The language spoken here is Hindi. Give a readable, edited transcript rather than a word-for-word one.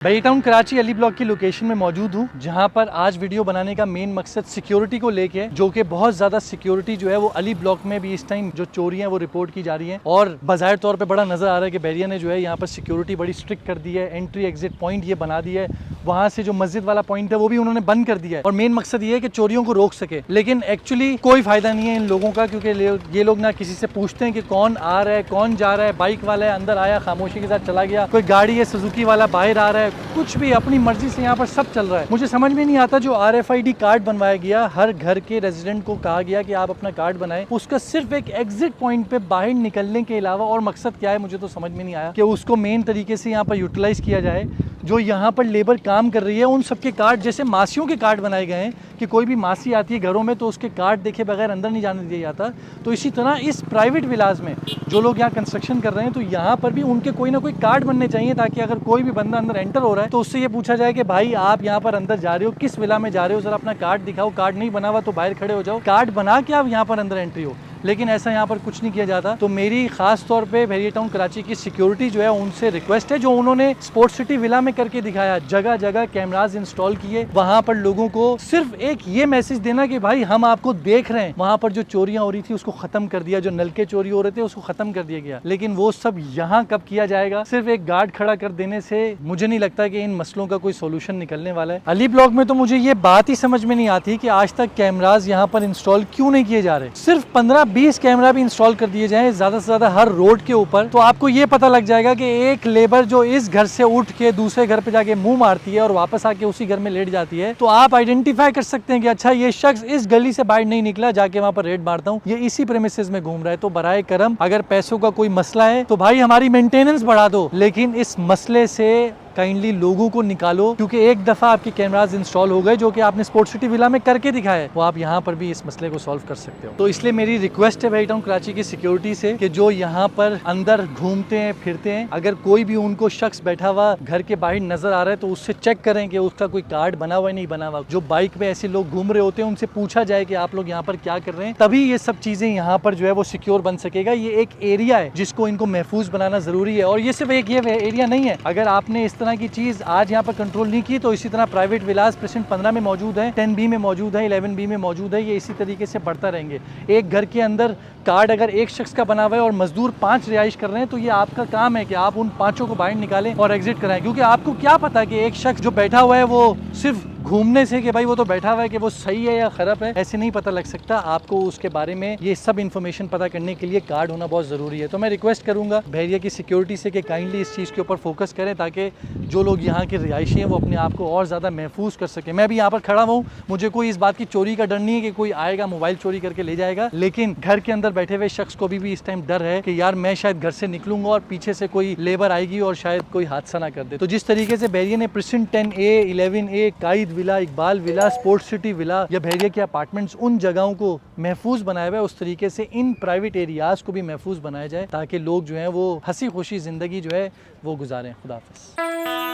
बैरी टाउन कराची अली ब्लॉक की लोकेशन में मौजूद हूँ, जहाँ पर आज वीडियो बनाने का मेन मकसद सिक्योरिटी को लेके, जो कि बहुत ज़्यादा सिक्योरिटी जो है वो अली ब्लॉक में भी इस टाइम जो चोरियाँ वो रिपोर्ट की जा रही हैं। और बाज़ाहिर तौर पे बड़ा नज़र आ रहा है कि बैरिया ने जो है यहाँ पर सिक्योरिटी बड़ी स्ट्रिक्ट कर दी है। एंट्री एग्जिट पॉइंट ये बना दिया है, वहाँ से जो मस्जिद वाला पॉइंट है वो भी उन्होंने बंद कर दिया है। और मेन मकसद ये है कि चोरियों को रोक सके। लेकिन एक्चुअली कोई फ़ायदा नहीं है इन लोगों का, क्योंकि ये लोग ना किसी से पूछते हैं कि कौन आ रहा है, कौन जा रहा है। बाइक वाला है अंदर आया, खामोशी के साथ चला गया। कोई गाड़ी है सुजुकी वाला बाहर आ रहा है, कुछ भी अपनी मर्जी से यहाँ पर सब चल रहा है। मुझे समझ में नहीं आता, जो RFID कार्ड बनवाया गया, हर घर के रेजिडेंट को कहा गया कि आप अपना कार्ड बनाएं, उसका सिर्फ एक एग्जिट पॉइंट पे बाहर निकलने के अलावा और मकसद क्या है मुझे तो समझ में नहीं आया कि उसको मेन तरीके से यहाँ पर यूटिलाइज किया जाए। जो यहाँ पर लेबर काम कर रही है उन सबके कार्ड, जैसे मासियों के कार्ड बनाए गए हैं कि कोई भी मासी आती है घरों में तो उसके कार्ड देखे बगैर अंदर नहीं जाने दिया जाता, तो इसी तरह इस प्राइवेट विलास में जो लोग यहाँ कंस्ट्रक्शन कर रहे हैं तो यहाँ पर भी उनके कोई ना कोई कार्ड बनने चाहिए, ताकि अगर कोई भी बंदा अंदर एंटर हो रहा है तो उससे ये पूछा जाए कि भाई आप यहाँ पर अंदर जा रहे हो, किस विला में जा रहे हो, जरा अपना कार्ड दिखाओ। कार्ड नहीं बना हुआ तो बाहर खड़े हो जाओ, कार्ड बना के आप यहाँ पर अंदर एंट्री हो। लेकिन ऐसा यहाँ पर कुछ नहीं किया जाता। तो मेरी खास तौर पे बैरी टाउन कराची की सिक्योरिटी जो है उनसे रिक्वेस्ट है, जो उन्होंने स्पोर्ट्स सिटी विला में करके दिखाया, जगह जगह कैमरास इंस्टॉल किए, वहां पर लोगों को सिर्फ एक ये मैसेज देना कि भाई हम आपको देख रहे हैं। वहां पर जो चोरियां हो रही थी उसको खत्म कर दिया, जो नलके चोरी हो रहे थे उसको खत्म कर दिया गया। लेकिन वो सब यहाँ कब किया जाएगा? सिर्फ एक गार्ड खड़ा कर देने से मुझे नहीं लगता कि इन मसलों का कोई सोल्यूशन निकलने वाला है। अली ब्लॉक में तो मुझे ये बात ही समझ में नहीं आती कि आज तक कैमरास यहाँ पर इंस्टॉल क्यों नहीं किए जा रहे। सिर्फ 15-20 कैमरा भी इंस्टॉल कर दिए जाएं ज्यादा से ज्यादा हर रोड के ऊपर, तो आपको ये पता लग जाएगा कि एक लेबर जो इस घर से उठ के दूसरे घर पे जाके मुंह मारती है और वापस आके उसी घर में लेट जाती है, तो आप आइडेंटिफाई कर सकते हैं कि अच्छा ये शख्स इस गली से बाहर नहीं निकला, जाके वहां पर रेड मारता हूँ, ये इसी प्रेमिसेस में घूम रहा है। तो बराए करम, अगर पैसों का कोई मसला है तो भाई हमारी मेंटेनेंस बढ़ा दो, लेकिन इस मसले से काइंडली लोगों को निकालो। क्योंकि एक दफा आपके कैमरास इंस्टॉल हो गए, जो कि आपने स्पोर्ट्स सिटी विला में करके दिखाया है, वो आप यहाँ पर भी इस मसले को सॉल्व कर सकते हो। तो इसलिए मेरी रिक्वेस्ट है बैरी टाउन कराची की सिक्योरिटी से कि जो यहाँ पर अंदर घूमते हैं फिरते हैं, अगर कोई भी उनको शख्स बैठा हुआ घर के बाहर नजर आ रहा है तो उससे चेक करें कि उसका कोई कार्ड बना हुआ है नहीं बना हुआ। जो बाइक पे ऐसे लोग घूम रहे होते हैं उनसे पूछा जाए कि आप लोग यहाँ पर क्या कर रहे हैं, तभी ये सब चीजें यहाँ पर जो है वो सिक्योर बन सकेगा। ये एक एरिया है जिसको इनको महफूज बनाना जरूरी है। और ये सिर्फ एक ये एरिया नहीं है, अगर आपने इस तरह की चीज आज यहाँ पर कंट्रोल नहीं की तो इसी तरह प्राइवेट विलास प्रेसिडेंट 15 में मौजूद है, 10B में मौजूद है, 11B में मौजूद है, ये इसी तरीके से बढ़ता रहेंगे। एक घर के अंदर कार्ड अगर एक शख्स का बना हुआ है और मजदूर 5 रिहाइश कर रहे हैं, तो ये आपका काम है कि आप उन 5 को बाहर निकालें और एग्जिट कराएं। क्योंकि आपको क्या पता कि एक शख्स जो बैठा हुआ है वो सिर्फ घूमने से कि भाई वो तो बैठा हुआ है कि वो सही है या खराब है, ऐसे नहीं पता लग सकता। आपको उसके बारे में ये सब इन्फॉर्मेशन पता करने के लिए कार्ड होना बहुत जरूरी है। तो मैं रिक्वेस्ट करूंगा बैरिया की सिक्योरिटी से कि काइंडली इस चीज़ के ऊपर फोकस करें, ताकि जो लोग यहाँ के रिहायशी हैं वो अपने आप को और ज़्यादा महफूज कर सकें। मैं भी यहाँ पर खड़ा हूँ, मुझे कोई इस बात की चोरी का डर नहीं है कि कोई आएगा मोबाइल चोरी करके ले जाएगा, लेकिन घर के अंदर बैठे हुए शख्स को भी इस टाइम डर है कि यार मैं शायद घर से निकलूंगा और पीछे से कोई लेबर आएगी और शायद कोई हादसा ना कर दे। तो जिस तरीके से बैरिया ने president 10A, 11A, Quaid villa, Iqbal villa, sports city villa या बैरिया के अपार्टमेंट्स, उन जगहों को महफूज बनाया हुआ है, उस तरीके से इन प्राइवेट एरियाज को भी महफूज बनाया जाए, ताकि लोग जो हैं वो हंसी खुशी जिंदगी जो है वो गुजारें। खुदा हाफिज़।